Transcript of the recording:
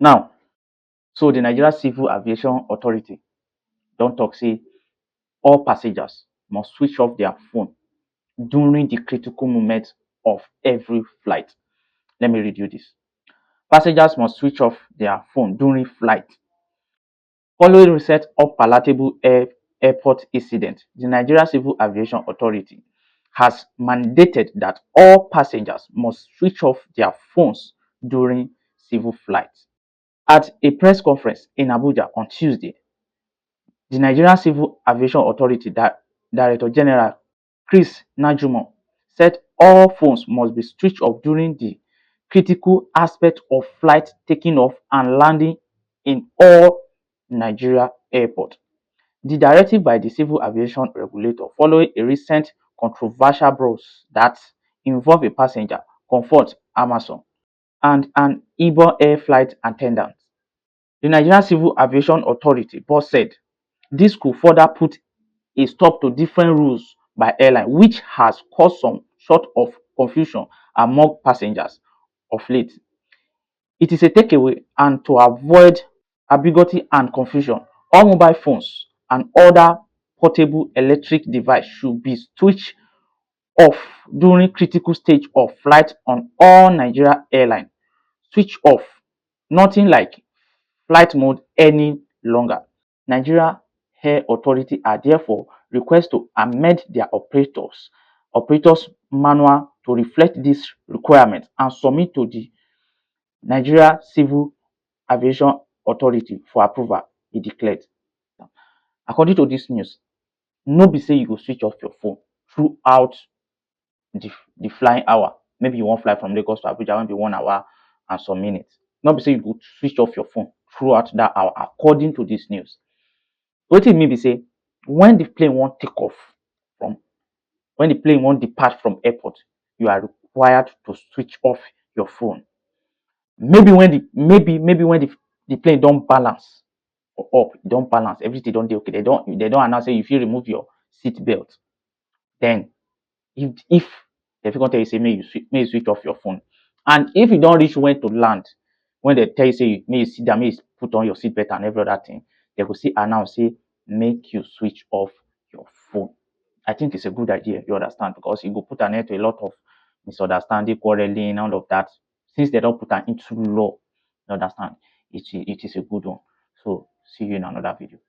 Now, so the Nigeria Civil Aviation Authority don talk say all passengers must switch off their phone during the critical moment of every flight. Let me read you this. Passengers must switch off their phone during flight. Following recent unpalatable airport incident, the Nigeria Civil Aviation Authority has mandated that all passengers must switch off their phones during civil flights. At a press conference in Abuja on Tuesday, the Nigerian Civil Aviation Authority Director General Chris Najumo said all phones must be switched off during the critical aspect of flight taking off and landing in all Nigeria airports. The directive by the civil aviation regulator following a recent controversial bruise that involved a passenger, Comfort Amazon, and an Igbo air flight attendant. The Nigerian Civil Aviation Authority boss said this could further put a stop to different rules by airline, which has caused some sort of confusion among passengers of late. It is a takeaway, and to avoid ambiguity and confusion, all mobile phones and other portable electric devices should be switched off during critical stage of flight on all Nigeria airlines. Switch off, nothing like flight mode any longer. Nigeria Air Authority are therefore requested to amend their operators manual to reflect this requirement and submit to the Nigeria Civil Aviation Authority for approval, e declared. According to this news, no be say you go switch off your phone throughout the flying hour. Maybe you wan fly from Lagos to Abuja, maybe 1 hour and some minutes. No be say you go switch off your phone throughout that hour, according to this news. Wetin e mean be say when the plane wan take off from when the plane wan depart from airport, you are required to switch off your phone. Maybe when the plane don balance up, e don balance, everything don dey okay, they don announce say you fit remove your seat belt. Then if dem fit come tell you say make you switch off your phone, and if e don reach when to land, when dem tell you say make you sit down, make you put on your seat belt and every other thing, dem go still announce say make you switch off your phone. I think it's a good idea, you understand, because e go put an end to a lot of misunderstanding, quarreling, all of that. Since they don put am into law, you understand, it is a good one. So see you in another video.